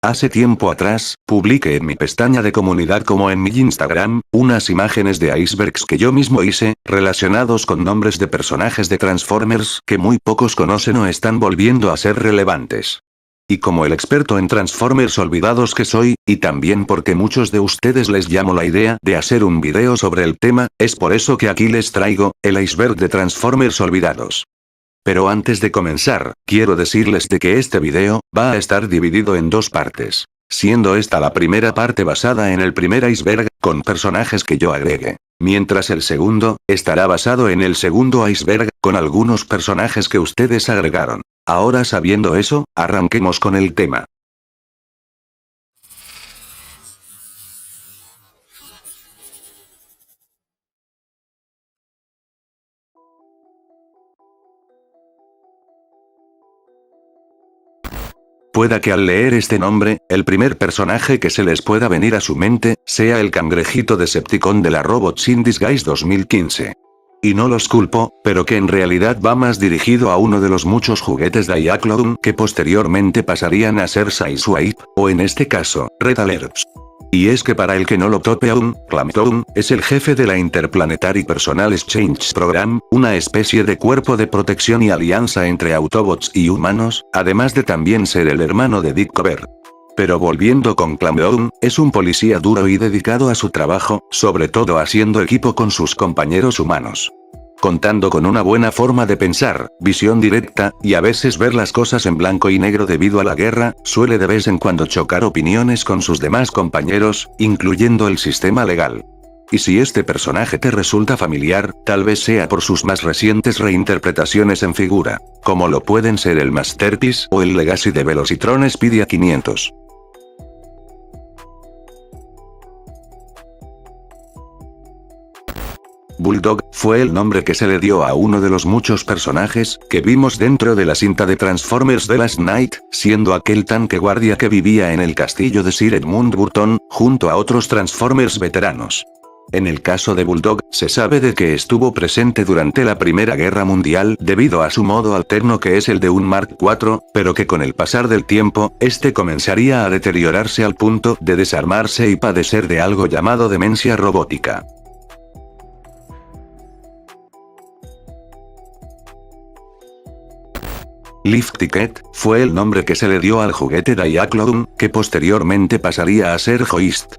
Hace tiempo atrás, publiqué en mi pestaña de comunidad como en mi Instagram, unas imágenes de icebergs que yo mismo hice, relacionados con nombres de personajes de Transformers que muy pocos conocen o están volviendo a ser relevantes. Y como el experto en Transformers olvidados que soy, y también porque muchos de ustedes les llamó la idea de hacer un video sobre el tema, es por eso que aquí les traigo, el iceberg de Transformers olvidados. Pero antes de comenzar, quiero decirles de que este video va a estar dividido en dos partes, siendo esta la primera parte basada en el primer iceberg, con personajes que yo agregué, mientras el segundo estará basado en el segundo iceberg, con algunos personajes que ustedes agregaron. Ahora sabiendo eso, arranquemos con el tema. Pueda que al leer este nombre, el primer personaje que se les pueda venir a su mente, sea el cangrejito Decepticon de la Robots in Disguise 2015. Y no los culpo, pero que en realidad va más dirigido a uno de los muchos juguetes de Diaclone que posteriormente pasarían a ser Sideswipe, o en este caso, Red Alerts. Y es que para el que no lo tope aún, Clamtown es el jefe de la Interplanetary Personal Exchange Program, una especie de cuerpo de protección y alianza entre Autobots y humanos, además de también ser el hermano de Dick Cover. Pero volviendo con Clamtown, es un policía duro y dedicado a su trabajo, sobre todo haciendo equipo con sus compañeros humanos. Contando con una buena forma de pensar, visión directa, y a veces ver las cosas en blanco y negro debido a la guerra, suele de vez en cuando chocar opiniones con sus demás compañeros, incluyendo el sistema legal. Y si este personaje te resulta familiar, tal vez sea por sus más recientes reinterpretaciones en figura, como lo pueden ser el Masterpiece o el Legacy de Velocitron Speedia 500. Bulldog fue el nombre que se le dio a uno de los muchos personajes que vimos dentro de la cinta de Transformers The Last Knight, siendo aquel tanque guardia que vivía en el castillo de Sir Edmund Burton, junto a otros Transformers veteranos. En el caso de Bulldog, se sabe de que estuvo presente durante la Primera Guerra Mundial debido a su modo alterno que es el de un Mark IV, pero que con el pasar del tiempo, este comenzaría a deteriorarse al punto de desarmarse y padecer de algo llamado demencia robótica. Lift Ticket fue el nombre que se le dio al juguete Diaclone, que posteriormente pasaría a ser Hoist.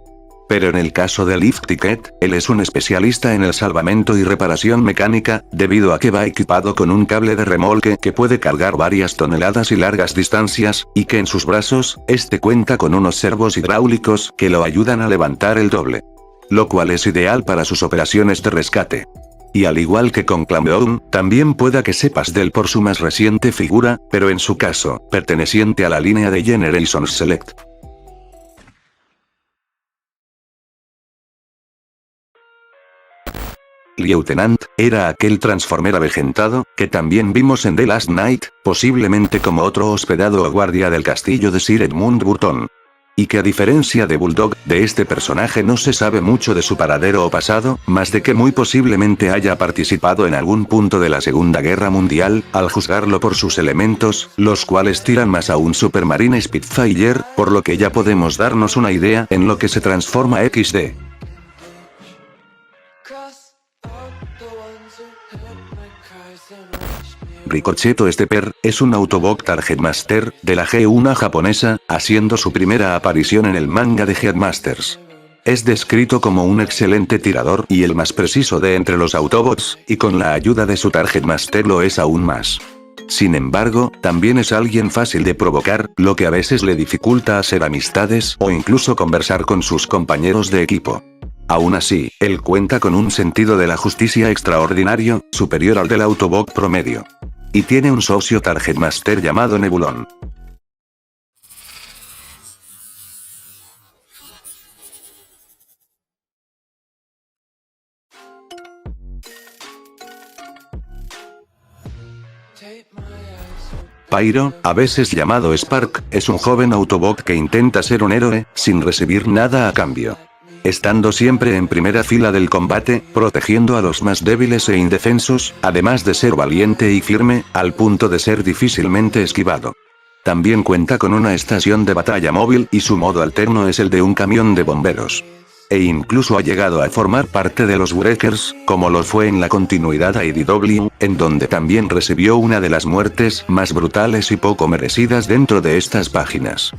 Pero en el caso de Lift Ticket, él es un especialista en el salvamento y reparación mecánica, debido a que va equipado con un cable de remolque que puede cargar varias toneladas y largas distancias, y que en sus brazos, este cuenta con unos servos hidráulicos que lo ayudan a levantar el doble. Lo cual es ideal para sus operaciones de rescate. Y al igual que con Clamtown, también pueda que sepas de él por su más reciente figura, pero en su caso, perteneciente a la línea de Generations Select. Lieutenant era aquel Transformer avejentado, que también vimos en The Last Knight, posiblemente como otro hospedado o guardia del castillo de Sir Edmund Burton. Y que a diferencia de Bulldog, de este personaje no se sabe mucho de su paradero o pasado, más de que muy posiblemente haya participado en algún punto de la Segunda Guerra Mundial, al juzgarlo por sus elementos, los cuales tiran más a un Supermarine Spitfire, por lo que ya podemos darnos una idea en lo que se transforma XD. Ricochetto Stepper es un Autobot Target Master de la G1 japonesa, haciendo su primera aparición en el manga de Headmasters. Es descrito como un excelente tirador y el más preciso de entre los Autobots, y con la ayuda de su Target Master lo es aún más. Sin embargo, también es alguien fácil de provocar, lo que a veces le dificulta hacer amistades o incluso conversar con sus compañeros de equipo. Aún así, él cuenta con un sentido de la justicia extraordinario, superior al del Autobot promedio. Y tiene un socio Target Master llamado Nebulon. Pyro, a veces llamado Spark, es un joven Autobot que intenta ser un héroe, sin recibir nada a cambio. Estando siempre en primera fila del combate, protegiendo a los más débiles e indefensos, además de ser valiente y firme, al punto de ser difícilmente esquivado. También cuenta con una estación de batalla móvil y su modo alterno es el de un camión de bomberos. E incluso ha llegado a formar parte de los Wreckers, como lo fue en la continuidad a IDW, en donde también recibió una de las muertes más brutales y poco merecidas dentro de estas páginas.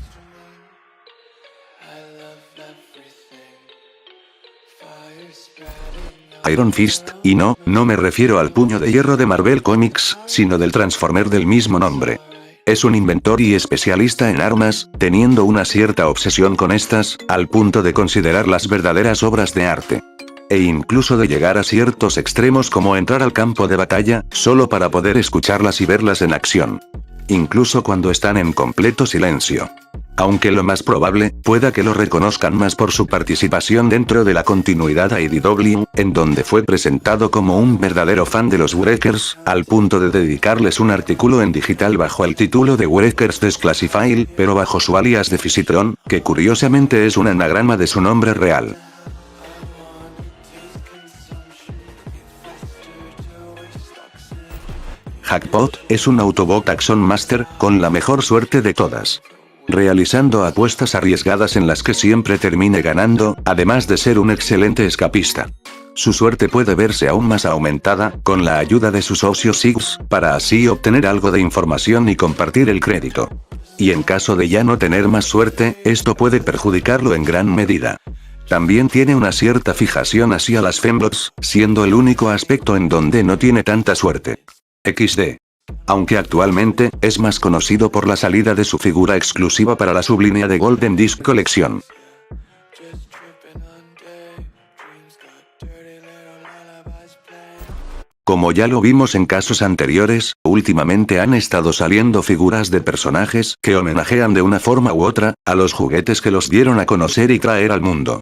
Iron Fist, y no me refiero al puño de hierro de Marvel Comics, sino del Transformer del mismo nombre. Es un inventor y especialista en armas, teniendo una cierta obsesión con estas, al punto de considerarlas verdaderas obras de arte. E incluso de llegar a ciertos extremos como entrar al campo de batalla, solo para poder escucharlas y verlas en acción. Incluso cuando están en completo silencio. Aunque lo más probable, pueda que lo reconozcan más por su participación dentro de la continuidad a IDW, en donde fue presentado como un verdadero fan de los Wreckers, al punto de dedicarles un artículo en digital bajo el título de Wreckers Declassified, pero bajo su alias de Fisitron, que curiosamente es un anagrama de su nombre real. Jackpot, es un Autobot Action Master, con la mejor suerte de todas. Realizando apuestas arriesgadas en las que siempre termine ganando, además de ser un excelente escapista. Su suerte puede verse aún más aumentada, con la ayuda de su socio Six, para así obtener algo de información y compartir el crédito. Y en caso de ya no tener más suerte, esto puede perjudicarlo en gran medida. También tiene una cierta fijación hacia las fembots, siendo el único aspecto en donde no tiene tanta suerte. XD. Aunque actualmente, es más conocido por la salida de su figura exclusiva para la sublínea de Golden Disc Collection. Como ya lo vimos en casos anteriores, últimamente han estado saliendo figuras de personajes que homenajean de una forma u otra, a los juguetes que los dieron a conocer y traer al mundo.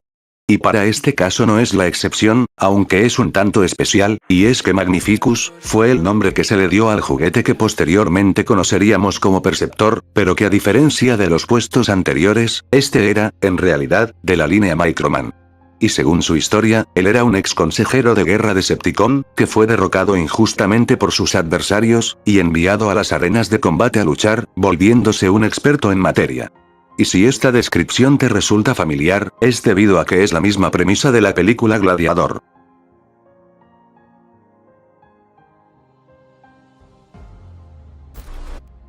Y para este caso no es la excepción, aunque es un tanto especial, y es que Magnificus, fue el nombre que se le dio al juguete que posteriormente conoceríamos como Perceptor, pero que a diferencia de los puestos anteriores, este era, en realidad, de la línea Microman. Y según su historia, él era un ex consejero de guerra Decepticon, que fue derrocado injustamente por sus adversarios, y enviado a las arenas de combate a luchar, volviéndose un experto en materia. Y si esta descripción te resulta familiar, es debido a que es la misma premisa de la película Gladiador.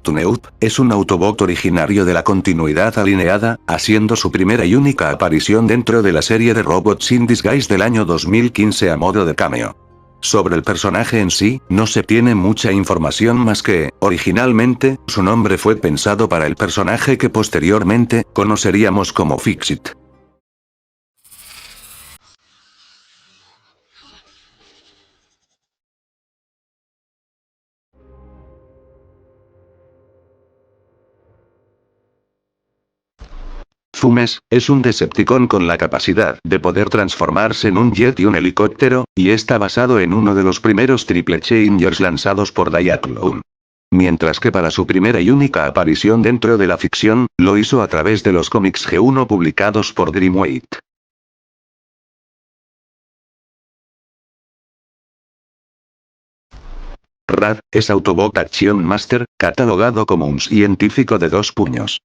Tuneup, es un Autobot originario de la continuidad alineada, haciendo su primera y única aparición dentro de la serie de Robots in Disguise del año 2015 a modo de cameo. Sobre el personaje en sí, no se tiene mucha información más que, originalmente, su nombre fue pensado para el personaje que posteriormente, conoceríamos como Fixit. Fumes, es un Decepticon con la capacidad de poder transformarse en un jet y un helicóptero, y está basado en uno de los primeros Triple Changers lanzados por Diaclone. Mientras que para su primera y única aparición dentro de la ficción, lo hizo a través de los cómics G1 publicados por Dreamweight. Rad, es Autobot Action Master, catalogado como un científico de dos puños.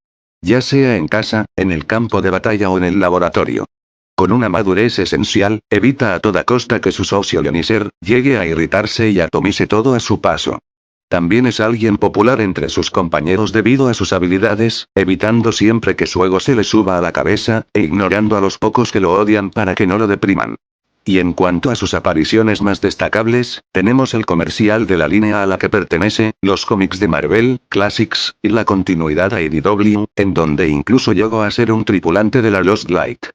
Ya sea en casa, en el campo de batalla o en el laboratorio. Con una madurez esencial, evita a toda costa que su socio Leoniser llegue a irritarse y atomice todo a su paso. También es alguien popular entre sus compañeros debido a sus habilidades, evitando siempre que su ego se le suba a la cabeza, e ignorando a los pocos que lo odian para que no lo depriman. Y en cuanto a sus apariciones más destacables, tenemos el comercial de la línea a la que pertenece, los cómics de Marvel, Classics, y la continuidad a IDW, en donde incluso llegó a ser un tripulante de la Lost Light.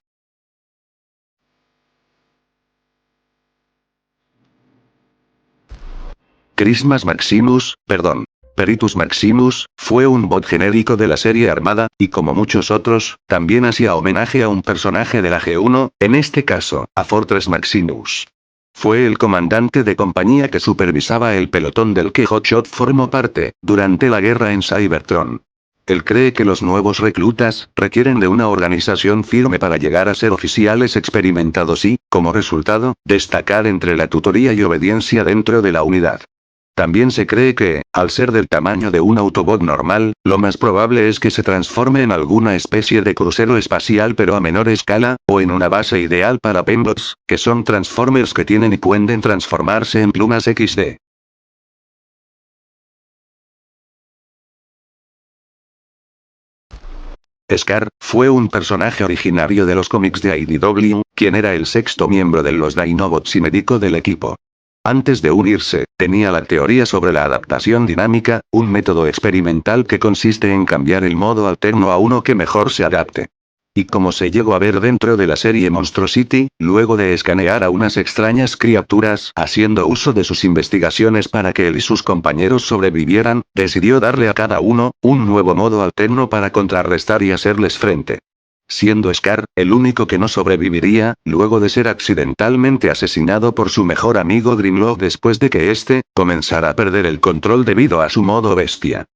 Peritus Maximus, fue un bot genérico de la serie Armada, y como muchos otros, también hacía homenaje a un personaje de la G1, en este caso, a Fortress Maximus. Fue el comandante de compañía que supervisaba el pelotón del que Hotshot formó parte, durante la guerra en Cybertron. Él cree que los nuevos reclutas requieren de una organización firme para llegar a ser oficiales experimentados y, como resultado, destacar entre la tutoría y obediencia dentro de la unidad. También se cree que, al ser del tamaño de un Autobot normal, lo más probable es que se transforme en alguna especie de crucero espacial pero a menor escala, o en una base ideal para Fembots, que son Transformers que tienen y pueden transformarse en plumas XD. Scar, fue un personaje originario de los cómics de IDW, quien era el sexto miembro de los Dinobots y médico del equipo. Antes de unirse, tenía la teoría sobre la adaptación dinámica, un método experimental que consiste en cambiar el modo alterno a uno que mejor se adapte. Y como se llegó a ver dentro de la serie Monstrosity, luego de escanear a unas extrañas criaturas, haciendo uso de sus investigaciones para que él y sus compañeros sobrevivieran, decidió darle a cada uno, un nuevo modo alterno para contrarrestar y hacerles frente. Siendo Scar, el único que no sobreviviría, luego de ser accidentalmente asesinado por su mejor amigo Grimlock después de que éste, comenzara a perder el control debido a su modo bestia.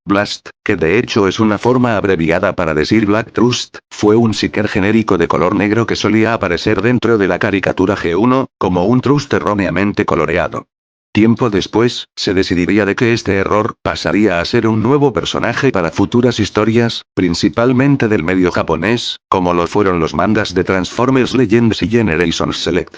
Blast, que de hecho es una forma abreviada para decir Black Trust, fue un Seeker genérico de color negro que solía aparecer dentro de la caricatura G1, como un Trust erróneamente coloreado. Tiempo después, se decidiría de que este error pasaría a ser un nuevo personaje para futuras historias, principalmente del medio japonés, como lo fueron los mangas de Transformers Legends y Generations Select.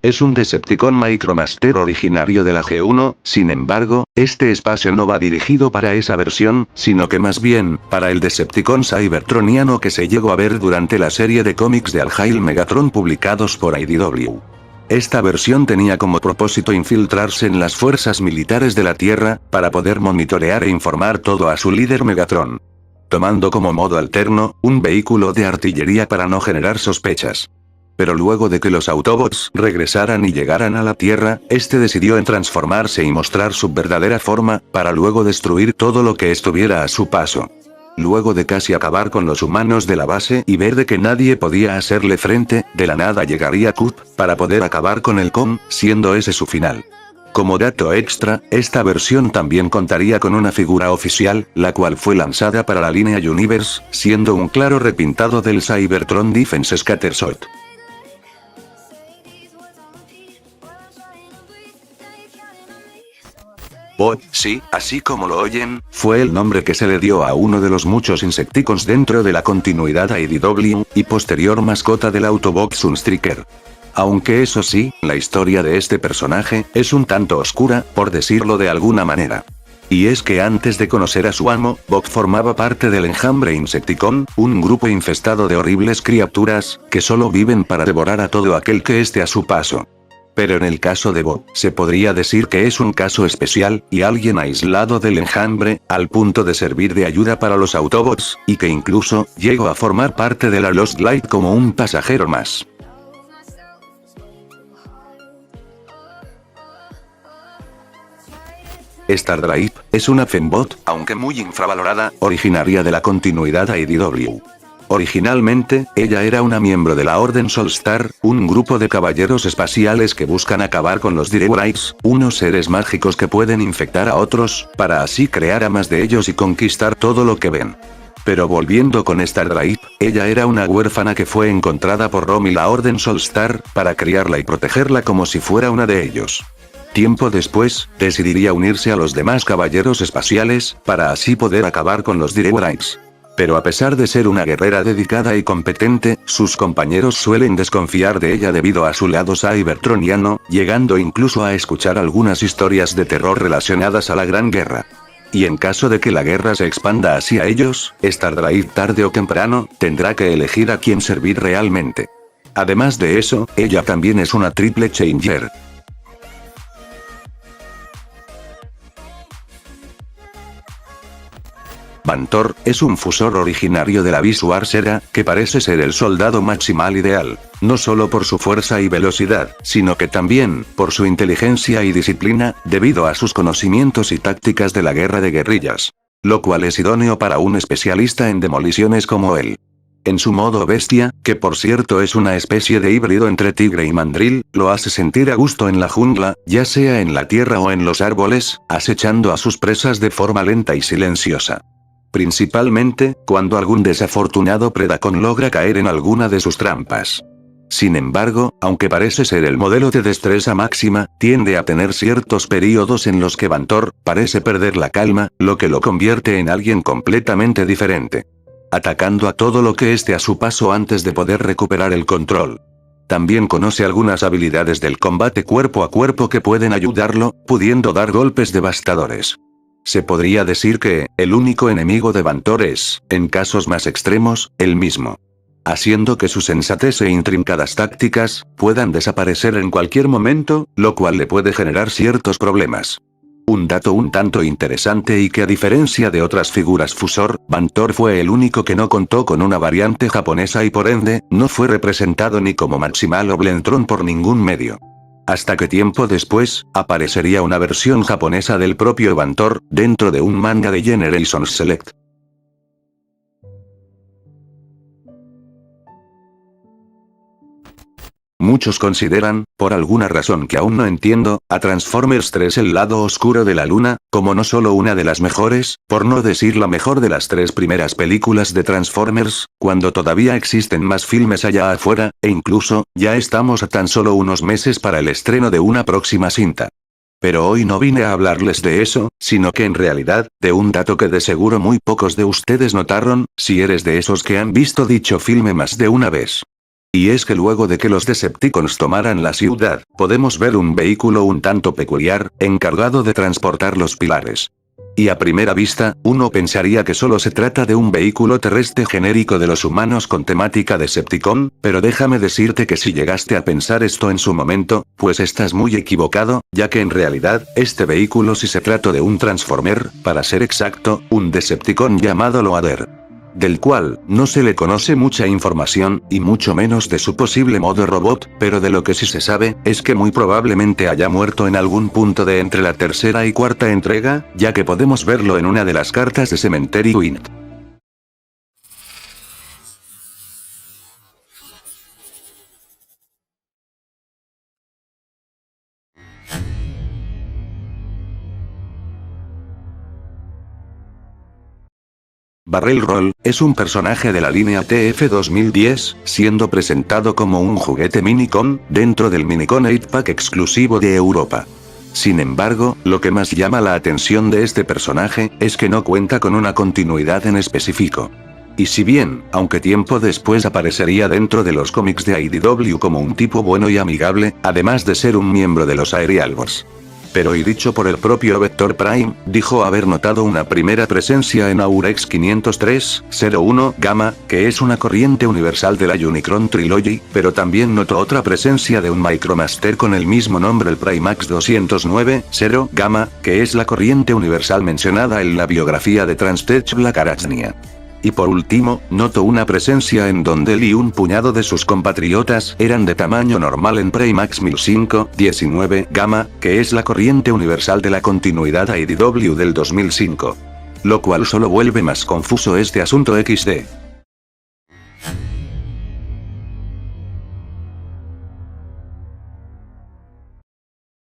Es un Decepticon Micromaster originario de la G1, sin embargo, este espacio no va dirigido para esa versión, sino que más bien, para el Decepticon Cybertroniano que se llegó a ver durante la serie de cómics de Al-Hail Megatron publicados por IDW. Esta versión tenía como propósito infiltrarse en las fuerzas militares de la Tierra, para poder monitorear e informar todo a su líder Megatron. Tomando como modo alterno, un vehículo de artillería para no generar sospechas. Pero luego de que los Autobots regresaran y llegaran a la Tierra, este decidió en transformarse y mostrar su verdadera forma, para luego destruir todo lo que estuviera a su paso. Luego de casi acabar con los humanos de la base y ver de que nadie podía hacerle frente, de la nada llegaría Coop, para poder acabar con el Com, siendo ese su final. Como dato extra, esta versión también contaría con una figura oficial, la cual fue lanzada para la línea Universe, siendo un claro repintado del Cybertron Defense Scattershot. Bot, sí, así como lo oyen, fue el nombre que se le dio a uno de los muchos Insecticons dentro de la continuidad IDW, y posterior mascota del Autobot Sunstreaker. Aunque eso sí, la historia de este personaje, es un tanto oscura, por decirlo de alguna manera. Y es que antes de conocer a su amo, Bot formaba parte del enjambre Insecticon, un grupo infestado de horribles criaturas, que solo viven para devorar a todo aquel que esté a su paso. Pero en el caso de Bob, se podría decir que es un caso especial, y alguien aislado del enjambre, al punto de servir de ayuda para los Autobots, y que incluso, llegó a formar parte de la Lost Light como un pasajero más. Stardrive, es una Fembot, aunque muy infravalorada, originaria de la continuidad IDW. Originalmente, ella era una miembro de la Orden Solstar, un grupo de caballeros espaciales que buscan acabar con los Direwolves, unos seres mágicos que pueden infectar a otros, para así crear a más de ellos y conquistar todo lo que ven. Pero volviendo con Stardrive, ella era una huérfana que fue encontrada por Rom y la Orden Solstar, para criarla y protegerla como si fuera una de ellos. Tiempo después, decidiría unirse a los demás caballeros espaciales, para así poder acabar con los Direwolves. Pero a pesar de ser una guerrera dedicada y competente, sus compañeros suelen desconfiar de ella debido a su lado cybertroniano, llegando incluso a escuchar algunas historias de terror relacionadas a la Gran Guerra. Y en caso de que la guerra se expanda hacia ellos, Stardrive tarde o temprano, tendrá que elegir a quién servir realmente. Además de eso, ella también es una triple changer. Bantor, es un fusor originario de la Visual Sera, que parece ser el soldado maximal ideal, no solo por su fuerza y velocidad, sino que también, por su inteligencia y disciplina, debido a sus conocimientos y tácticas de la guerra de guerrillas. Lo cual es idóneo para un especialista en demoliciones como él. En su modo bestia, que por cierto es una especie de híbrido entre tigre y mandril, lo hace sentir a gusto en la jungla, ya sea en la tierra o en los árboles, acechando a sus presas de forma lenta y silenciosa. Principalmente, cuando algún desafortunado predacón logra caer en alguna de sus trampas. Sin embargo, aunque parece ser el modelo de destreza máxima, tiende a tener ciertos periodos en los que Bantor parece perder la calma, lo que lo convierte en alguien completamente diferente. Atacando a todo lo que esté a su paso antes de poder recuperar el control. También conoce algunas habilidades del combate cuerpo a cuerpo que pueden ayudarlo, pudiendo dar golpes devastadores. Se podría decir que, el único enemigo de Bantor es, en casos más extremos, él mismo. Haciendo que su sensatez e intrincadas tácticas puedan desaparecer en cualquier momento, lo cual le puede generar ciertos problemas. Un dato un tanto interesante y que a diferencia de otras figuras Fusor, Bantor fue el único que no contó con una variante japonesa y por ende, no fue representado ni como Maximal o Blentron por ningún medio. Hasta que tiempo después, aparecería una versión japonesa del propio Bantor, dentro de un manga de Generations Select. Muchos consideran, por alguna razón que aún no entiendo, a Transformers 3 el lado oscuro de la luna, como no solo una de las mejores, por no decir la mejor de las 3 primeras películas de Transformers, cuando todavía existen más filmes allá afuera, e incluso, ya estamos a tan solo unos meses para el estreno de una próxima cinta. Pero hoy no vine a hablarles de eso, sino que en realidad, de un dato que de seguro muy pocos de ustedes notaron, si eres de esos que han visto dicho filme más de una vez. Y es que luego de que los Decepticons tomaran la ciudad, podemos ver un vehículo un tanto peculiar, encargado de transportar los pilares. Y a primera vista, uno pensaría que solo se trata de un vehículo terrestre genérico de los humanos con temática Decepticon, pero déjame decirte que si llegaste a pensar esto en su momento, pues estás muy equivocado, ya que en realidad, este vehículo sí se trata de un Transformer, para ser exacto, un Decepticon llamado Loader. Del cual, no se le conoce mucha información, y mucho menos de su posible modo robot, pero de lo que sí se sabe, es que muy probablemente haya muerto en algún punto de entre la tercera y cuarta entrega, ya que podemos verlo en una de las cartas de Cemetery Wind. Barrel Roll, es un personaje de la línea TF 2010, siendo presentado como un juguete Minicon, dentro del Minicon 8-Pack exclusivo de Europa. Sin embargo, lo que más llama la atención de este personaje, es que no cuenta con una continuidad en específico. Y si bien, aunque tiempo después aparecería dentro de los cómics de IDW como un tipo bueno y amigable, además de ser un miembro de los Aerial Wars. Pero y dicho por el propio Vector Prime, dijo haber notado una primera presencia en Aurex 503-01 Gamma, que es una corriente universal de la Unicron Trilogy, pero también notó otra presencia de un Micromaster con el mismo nombre, el Primax 209-0 Gamma, que es la corriente universal mencionada en la biografía de Transtech Black Arachnia. Y por último, notó una presencia en donde él y un puñado de sus compatriotas eran de tamaño normal en Primax 1005-19 Gamma, que es la corriente universal de la continuidad IDW del 2005. Lo cual solo vuelve más confuso este asunto XD.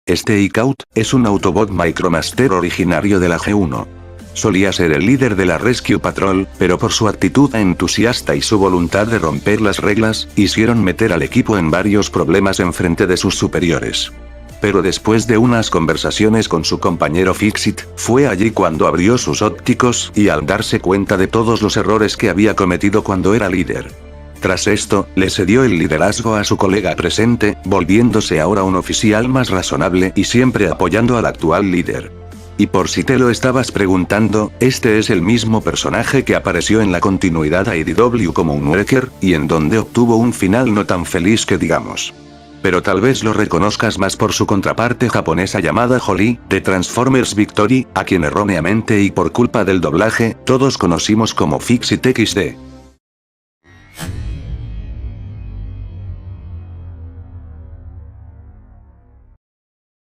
Este Ikaut es un Autobot Micromaster originario de la G1. Solía ser el líder de la Rescue Patrol, pero por su actitud entusiasta y su voluntad de romper las reglas, hicieron meter al equipo en varios problemas en frente de sus superiores. Pero después de unas conversaciones con su compañero Fixit, fue allí cuando abrió sus ópticos y al darse cuenta de todos los errores que había cometido cuando era líder. Tras esto, le cedió el liderazgo a su colega presente, volviéndose ahora un oficial más razonable y siempre apoyando al actual líder. Y por si te lo estabas preguntando, este es el mismo personaje que apareció en la continuidad IDW como un Wrecker, y en donde obtuvo un final no tan feliz que digamos. Pero tal vez lo reconozcas más por su contraparte japonesa llamada Holly, de Transformers Victory, a quien erróneamente y por culpa del doblaje, todos conocimos como Fixit XD.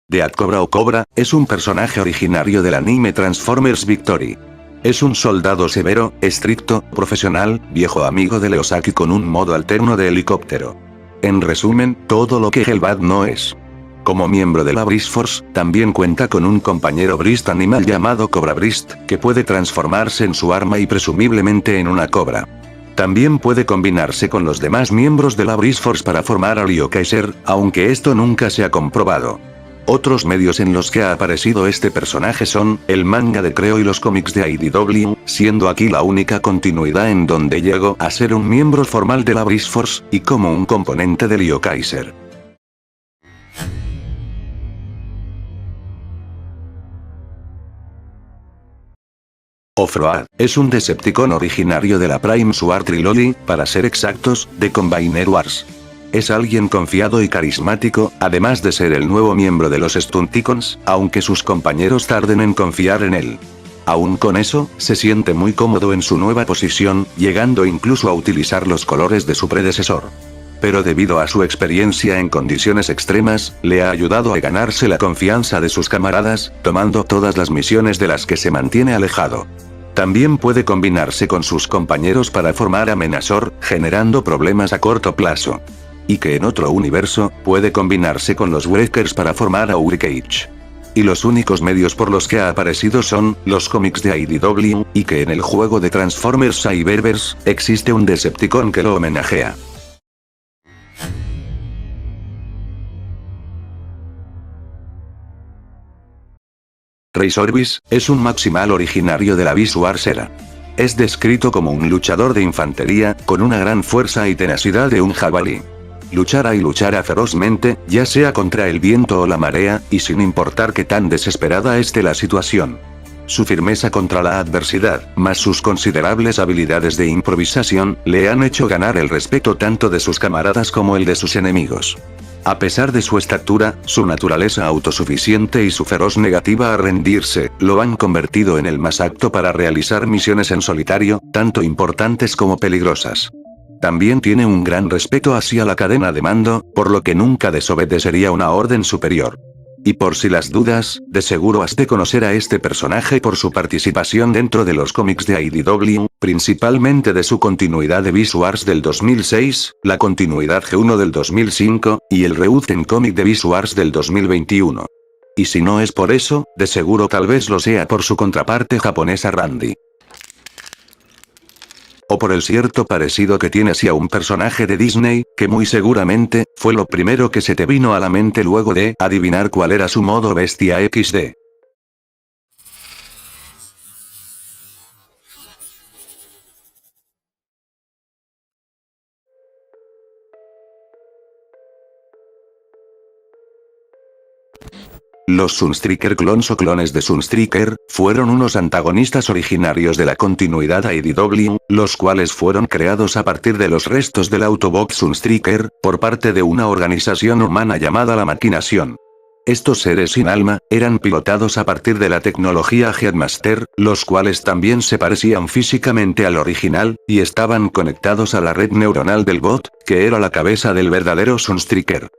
Dead Cobra o Cobra, es un personaje originario del anime Transformers Victory. Es un soldado severo, estricto, profesional, viejo amigo de Leosaki con un modo alterno de helicóptero. En resumen, todo lo que Hellbat no es. Como miembro de la Breeze Force, también cuenta con un compañero Breeze animal llamado Cobra Breeze, que puede transformarse en su arma y presumiblemente en una cobra. También puede combinarse con los demás miembros de la Breeze Force para formar a Leo Kaiser, aunque esto nunca se ha comprobado. Otros medios en los que ha aparecido este personaje son, el manga de Creo y los cómics de IDW, siendo aquí la única continuidad en donde llegó a ser un miembro formal de la Breeze Force, y como un componente de Leo Kaiser. Offroad, es un Decepticon originario de la Prime Sword Trilogy, para ser exactos, de Combiner Wars. Es alguien confiado y carismático, además de ser el nuevo miembro de los Stunticons, aunque sus compañeros tarden en confiar en él. Aún con eso, se siente muy cómodo en su nueva posición, llegando incluso a utilizar los colores de su predecesor. Pero debido a su experiencia en condiciones extremas, le ha ayudado a ganarse la confianza de sus camaradas, tomando todas las misiones de las que se mantiene alejado. También puede combinarse con sus compañeros para formar Amenazor, generando problemas a corto plazo. Y que en otro universo, puede combinarse con los Wreckers para formar a Hurricane. Y los únicos medios por los que ha aparecido son, los cómics de IDW, y que en el juego de Transformers Cyberverse, existe un Decepticon que lo homenajea. Rey Orbis, es un maximal originario de la Beast Wars era. Es descrito como un luchador de infantería, con una gran fuerza y tenacidad de un jabalí. Luchará ferozmente, ya sea contra el viento o la marea, y sin importar qué tan desesperada esté la situación. Su firmeza contra la adversidad, más sus considerables habilidades de improvisación, le han hecho ganar el respeto tanto de sus camaradas como el de sus enemigos. A pesar de su estatura, su naturaleza autosuficiente y su feroz negativa a rendirse, lo han convertido en el más apto para realizar misiones en solitario, tanto importantes como peligrosas. También tiene un gran respeto hacia la cadena de mando, por lo que nunca desobedecería una orden superior. Y por si las dudas, de seguro has de conocer a este personaje por su participación dentro de los cómics de IDW, principalmente de su continuidad de Beast Wars del 2006, la continuidad G1 del 2005, y el Reuten cómic de Beast Wars del 2021. Y si no es por eso, de seguro tal vez lo sea por su contraparte japonesa Randy. O por el cierto parecido que tiene hacia un personaje de Disney, que muy seguramente, fue lo primero que se te vino a la mente luego de adivinar cuál era su modo bestia XD. Los Sunstreaker Clones o clones de Sunstreaker, fueron unos antagonistas originarios de la continuidad IDW, los cuales fueron creados a partir de los restos del Autobot Sunstreaker, por parte de una organización humana llamada la Maquinación. Estos seres sin alma, eran pilotados a partir de la tecnología Headmaster, los cuales también se parecían físicamente al original, y estaban conectados a la red neuronal del bot, que era la cabeza del verdadero Sunstreaker.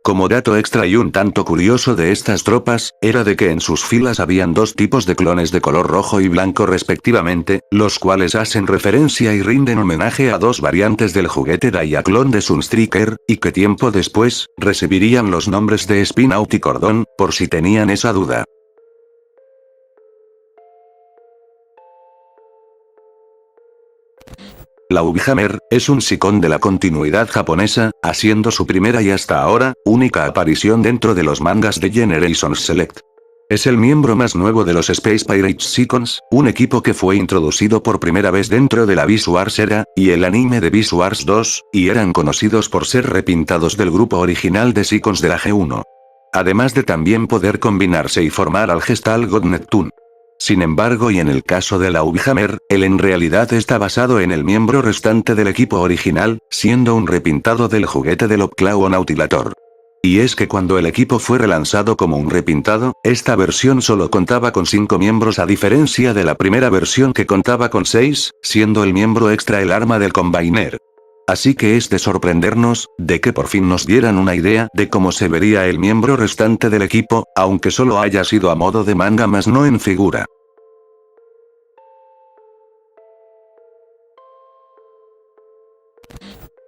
Como dato extra y un tanto curioso de estas tropas, era de que en sus filas habían dos tipos de clones de color rojo y blanco respectivamente, los cuales hacen referencia y rinden homenaje a dos variantes del juguete Diaclone de Sunstreaker, y que tiempo después, recibirían los nombres de Spinout y Cordón, por si tenían esa duda. La Ubihammer, es un Psi-Con de la continuidad japonesa, haciendo su primera y hasta ahora, única aparición dentro de los mangas de Generations Select. Es el miembro más nuevo de los Space Pirates Psi-Cons, un equipo que fue introducido por primera vez dentro de la Beast Wars era, y el anime de Beast Wars 2, y eran conocidos por ser repintados del grupo original de Psi-Cons de la G1. Además de también poder combinarse y formar al Gestal God Neptune. Sin embargo, y en el caso de la Ubihammer, él en realidad está basado en el miembro restante del equipo original, siendo un repintado del juguete del Opclaw Nautilator. Y es que cuando el equipo fue relanzado como un repintado, esta versión solo contaba con 5 miembros a diferencia de la primera versión que contaba con 6, siendo el miembro extra el arma del Combiner. Así que es de sorprendernos, de que por fin nos dieran una idea de cómo se vería el miembro restante del equipo, aunque solo haya sido a modo de manga más no en figura.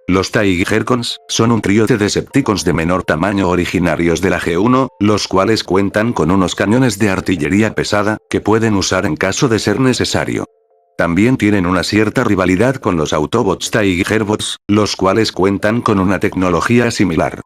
Los Tigercons son un trío de Decepticons de menor tamaño originarios de la G1, los cuales cuentan con unos cañones de artillería pesada, que pueden usar en caso de ser necesario. También tienen una cierta rivalidad con los Autobots Tigerbots, los cuales cuentan con una tecnología similar.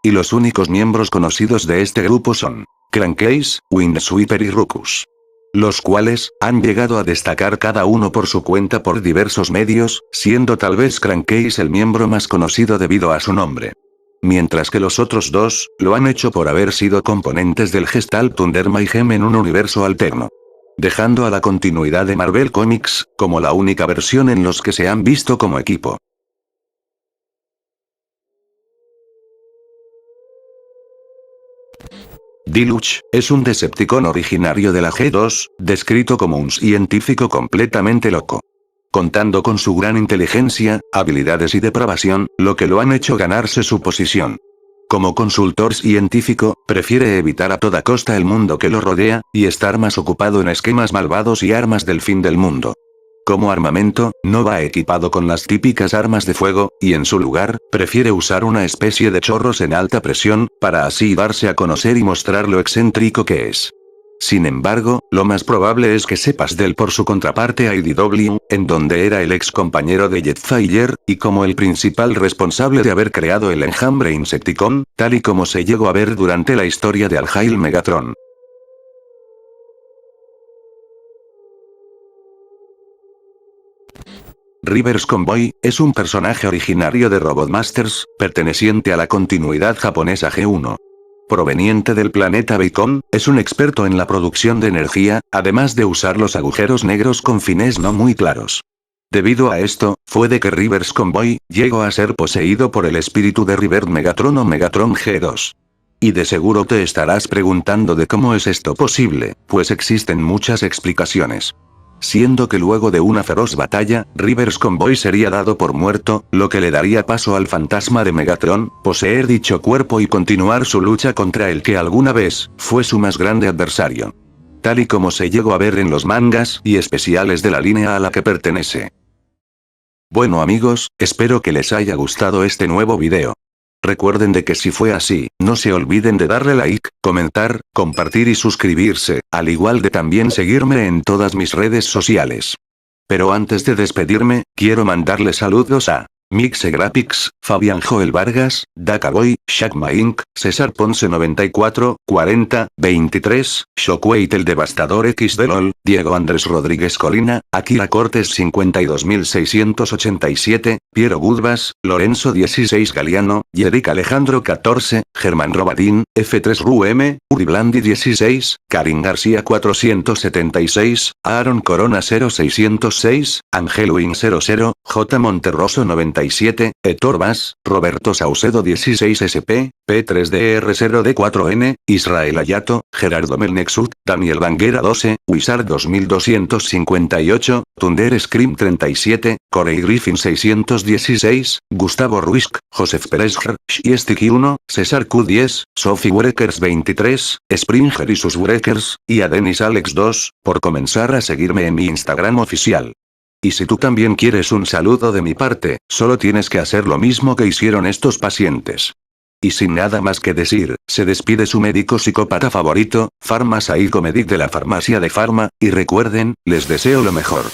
Y los únicos miembros conocidos de este grupo son Crankcase, Windsweeper y Ruckus, los cuales han llegado a destacar cada uno por su cuenta por diversos medios, siendo tal vez Crankcase el miembro más conocido debido a su nombre. Mientras que los otros dos, lo han hecho por haber sido componentes del Gestalt Thunder Mayhem en un universo alterno. Dejando a la continuidad de Marvel Comics, como la única versión en los que se han visto como equipo. Deluxe es un Decepticon originario de la G2, descrito como un científico completamente loco. Contando con su gran inteligencia, habilidades y depravación, lo que lo han hecho ganarse su posición. Como consultor científico, prefiere evitar a toda costa el mundo que lo rodea, y estar más ocupado en esquemas malvados y armas del fin del mundo. Como armamento, no va equipado con las típicas armas de fuego, y en su lugar, prefiere usar una especie de chorros en alta presión, para así darse a conocer y mostrar lo excéntrico que es. Sin embargo, lo más probable es que sepas de él por su contraparte IDW, en donde era el ex compañero de Jetfire, y como el principal responsable de haber creado el enjambre Insecticon, tal y como se llegó a ver durante la historia de Al-Hail Megatron. Rivers Convoy, es un personaje originario de Robot Masters, perteneciente a la continuidad japonesa G1. Proveniente del planeta Bacon, es un experto en la producción de energía, además de usar los agujeros negros con fines no muy claros. Debido a esto, fue de que Rivers Convoy llegó a ser poseído por el espíritu de River Megatron o Megatron G2. Y de seguro te estarás preguntando de cómo es esto posible, pues existen muchas explicaciones. Siendo que luego de una feroz batalla, Rivers Convoy sería dado por muerto, lo que le daría paso al fantasma de Megatron, poseer dicho cuerpo y continuar su lucha contra el que alguna vez fue su más grande adversario. Tal y como se llegó a ver en los mangas y especiales de la línea a la que pertenece. Bueno amigos, espero que les haya gustado este nuevo video. Recuerden de que si fue así, no se olviden de darle like, comentar, compartir y suscribirse, al igual de también seguirme en todas mis redes sociales. Pero antes de despedirme, quiero mandarle saludos a Mixe Graphics, Fabián Joel Vargas, Dakaboy, Shakma Inc., César Ponce 94, 40, 23, Shockwave el Devastador X de LOL, Diego Andrés Rodríguez Colina, Akira Cortes 52687, Piero Budvas, Lorenzo 16 Galiano, Yerick Alejandro 14, Germán Robadín, F3 RUM, Uriblandi 16, Karin García 476, Aaron Corona 0606, Angeluin 00, J. Monterroso 97, Héctor Vaz, Roberto Saucedo 16 SP, P3DR0D4N, Israel Ayato, Gerardo Melnexut, Daniel Banguera 12, Wizard 2258, Thunder Scream 37, Corey Griffin 616, Gustavo Ruisk, Joseph Peresger, Shiestiki 1, César Q10, Sophie Wreckers 23, Springer y sus Wreckers, y a Denis Alex 2, por comenzar a seguirme en mi Instagram oficial. Y si tú también quieres un saludo de mi parte, solo tienes que hacer lo mismo que hicieron estos pacientes. Y sin nada más que decir, se despide su médico psicópata favorito, Pharma Psycho Medic de la farmacia de Pharma, y recuerden, les deseo lo mejor.